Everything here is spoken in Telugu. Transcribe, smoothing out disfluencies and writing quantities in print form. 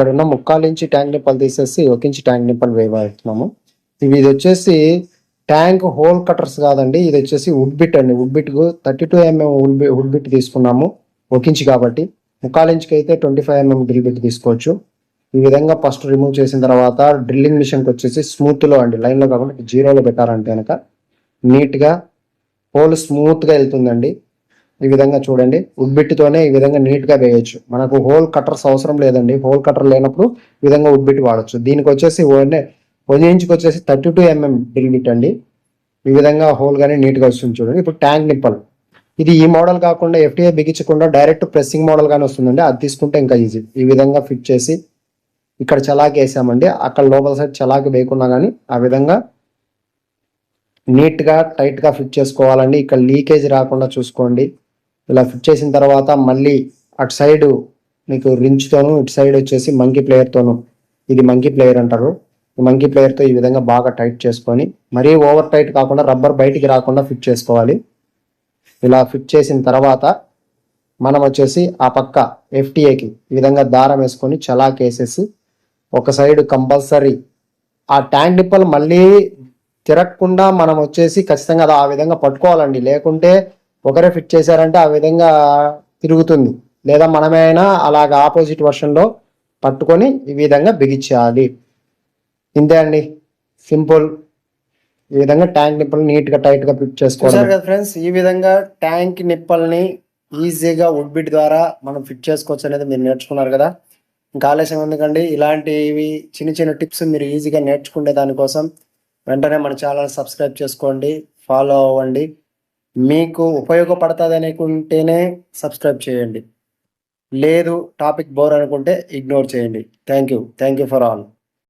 ఇక్కడ ఉన్న 3/4 ఇంచు ట్యాంక్ నిప్పలు తీసేసి 1 ఇంచు ట్యాంక్ నిప్పలు వేయబోతున్నాము. ఇది వచ్చేసి ట్యాంక్ హోల్ కటర్స్ కాదండి, ఇది వచ్చేసి వుడ్ బిట్ అండి. Wood bit 32 mm wood bit తీసుకున్నాము 1 ఇంచు కాబట్టి. 3/4 ఇంచుకి అయితే 25 mm డ్రిల్ బిట్ తీసుకోవచ్చు. ఈ విధంగా ఫస్ట్ రిమూవ్ చేసిన తర్వాత డ్రిల్లింగ్ మిషన్కి వచ్చేసి స్మూత్లో అండి, లైన్లో కాకుండా జీరోలో పెట్టారంటే కనుక నీట్గా హోల్ స్మూత్గా వెళ్తుందండి. ఈ విధంగా చూడండి, వుడ్ బిట్తోనే ఈ విధంగా నీట్గా వేయచ్చు. మనకు హోల్ కటర్స్ అవసరం లేదండి. హోల్ కటర్ లేనప్పుడు ఈ విధంగా వుడ్ బిట్ వాడచ్చు. దీనికి వచ్చేసి 1 ఇంచుకి వచ్చేసి 32 mm డ్రిల్ బిట్ అండి. ఈ విధంగా హోల్ కానీ నీట్గా వస్తుంది చూడండి. ఇప్పుడు ట్యాంక్ నిప్పల్, ఇది ఈ మోడల్ కాకుండా FTA బిగించకుండా డైరెక్ట్ ప్రెస్సింగ్ మోడల్ కానీ వస్తుందండి, అది తీసుకుంటే ఇంకా ఈజీ. ఈ విధంగా ఫిట్ చేసి ఇక్కడ చలాకి వేసామండి, అక్కడ లోపల సైడ్ చలాకి వేయకున్నా కానీ ఆ విధంగా నీట్గా టైట్గా ఫిట్ చేసుకోవాలండి. ఇక్కడ లీకేజ్ రాకుండా చూసుకోండి. ఇలా ఫిట్ చేసిన తర్వాత మళ్ళీ అటు సైడ్ మీకు రించ్తోను, ఇటు సైడ్ వచ్చేసి మంకీ ప్లేయర్తోను, ఇది మంకీ ప్లేయర్ అంటారు, ఈ మంకీ ప్లేయర్తో ఈ విధంగా బాగా టైట్ చేసుకొని, మరీ ఓవర్ టైట్ కాకుండా రబ్బర్ బయటికి రాకుండా ఫిట్ చేసుకోవాలి. ఇలా ఫిట్ చేసిన తర్వాత మనం వచ్చేసి ఆ పక్క FTAకి ఈ విధంగా దారం వేసుకొని చలాకి వేసేసి ఒక సైడ్ కంపల్సరీ ఆ ట్యాంక్ నిప్పలు మళ్ళీ తిరగకుండా మనం వచ్చేసి ఖచ్చితంగా అది ఆ విధంగా పట్టుకోవాలండి. లేకుంటే ఒకరే ఫిట్ చేశారంటే ఆ విధంగా తిరుగుతుంది, లేదా మనమైనా అలాగ ఆపోజిట్ వర్షన్లో పట్టుకొని ఈ విధంగా బిగించాలి. ఇంతే అండి, సింపుల్. ఈ విధంగా ట్యాంక్ నిప్పలు నీట్గా టైట్గా ఫిట్ చేసుకోవాలి. చూసారు కదా ఫ్రెండ్స్, ఈ విధంగా ట్యాంక్ నిప్పల్ని ఈజీగా వుడ్ బిట్ ద్వారా మనం ఫిట్ చేసుకోవచ్చు అనేది మీరు నేర్చుకున్నారు కదా. ఇంకా ఆలస్యం ఎందుకండి, ఇలాంటివి చిన్న చిన్న టిప్స్ మీరు ఈజీగా నేర్చుకునే దానికోసం వెంటనే మన ఛానల్ సబ్స్క్రైబ్ చేసుకోండి, ఫాలో అవ్వండి. మీకు ఉపయోగపడుతుంది అనుకుంటేనే సబ్స్క్రైబ్ చేయండి, లేదు టాపిక్ బోర్ అనుకుంటే ఇగ్నోర్ చేయండి. Thank you for all.